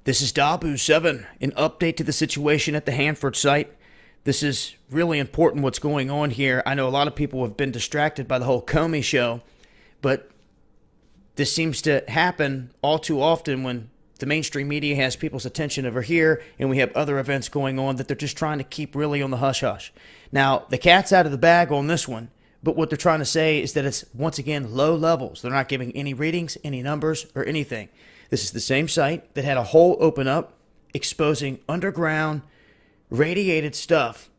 This is Dabu7, an update to the situation at the Hanford site. This is really important what's going on here. I know a lot of people have been distracted by the whole Comey show, but this seems to happen all too often when the mainstream media has people's attention over here and we have other events going on that they're just trying to keep really on the hush-hush. Now, the cat's out of the bag on this one, but what they're trying to say is that it's, once again, low levels. They're not giving any readings, any numbers, or anything. This is the same site that had a hole open up, exposing underground, radiated stuff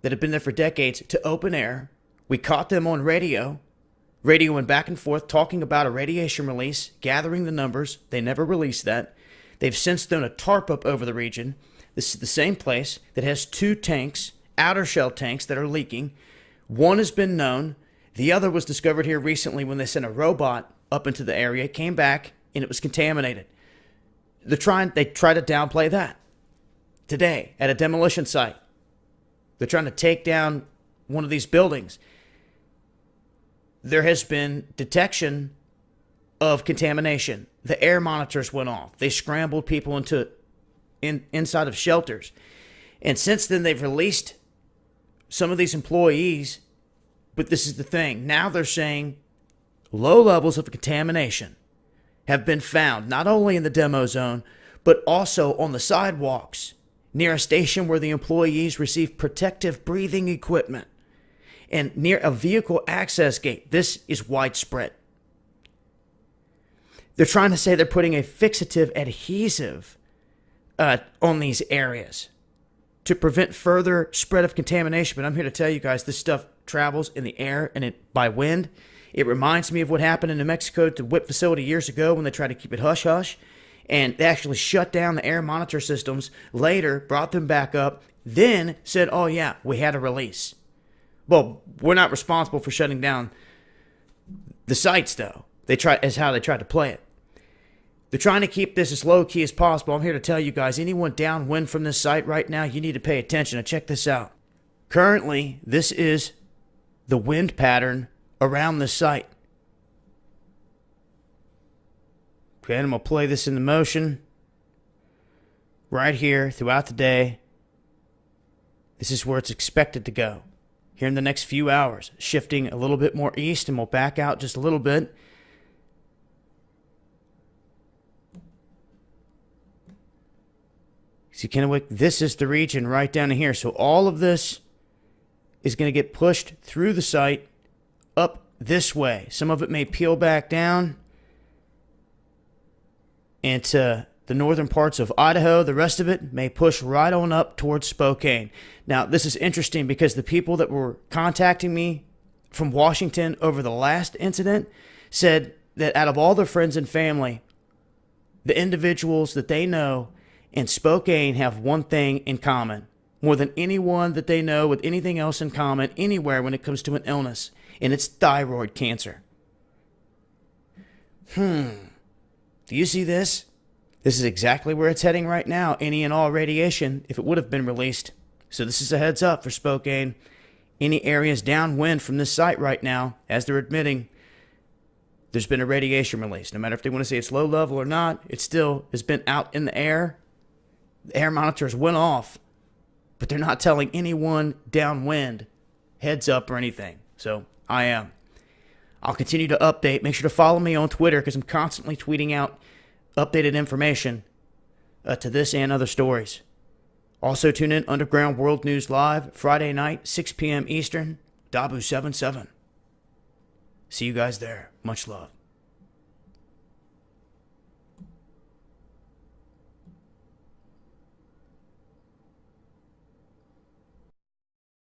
that had been there for decades to open air. We caught them on radioing back and forth, talking about a radiation release, gathering the numbers. They never released that. They've since thrown a tarp up over the region. This is the same place that has two tanks, outer shell tanks, that are leaking. One has been known. The other was discovered here recently when they sent a robot up into the area. It came back, and it was contaminated. They try to downplay that. Today, at a demolition site, they're trying to take down one of these buildings. There has been detection of contamination. The air monitors went off. They scrambled people inside of shelters. And since then, they've released some of these employees. But this is the thing. Now they're saying low levels of contamination have been found, not only in the demo zone, but also on the sidewalks near a station where the employees received protective breathing equipment and near a vehicle access gate. This is widespread. They're trying to say they're putting a fixative adhesive on these areas to prevent further spread of contamination. But I'm here to tell you guys, this stuff travels in the air and by wind. It reminds me of what happened in New Mexico to the WIP facility years ago when they tried to keep it hush-hush. And they actually shut down the air monitor systems, later brought them back up, then said, oh yeah, we had a release. Well, we're not responsible for shutting down the sites, though. Is how they tried to play it. They're trying to keep this as low-key as possible. I'm here to tell you guys, anyone downwind from this site right now, you need to pay attention. Now check this out. Currently, this is the wind pattern around the site. Okay, and I'm going to play this into motion right here throughout the day. This is where it's expected to go here in the next few hours, shifting a little bit more east, and we'll back out just a little bit. See, Kennewick, this is the region right down here. So all of this is going to get pushed through the site up this way. Some of it may peel back down into the northern parts of Idaho. The rest of it may push right on up towards Spokane. Now, this is interesting because the people that were contacting me from Washington over the last incident said that out of all their friends and family, the individuals that they know in Spokane have one thing in common, more than anyone that they know with anything else in common anywhere when it comes to an illness, and it's thyroid cancer. Do you see this? This is exactly where it's heading right now, any and all radiation, if it would have been released. So this is a heads up for Spokane. Any areas downwind from this site right now, as they're admitting, there's been a radiation release. No matter if they want to say it's low level or not, it still has been out in the air. The air monitors went off, but they're not telling anyone downwind heads up or anything. So I am. I'll continue to update. Make sure to follow me on Twitter because I'm constantly tweeting out updated information to this and other stories. Also tune in Underground World News Live Friday night, 6 p.m. Eastern, Dabu77. See you guys there. Much love.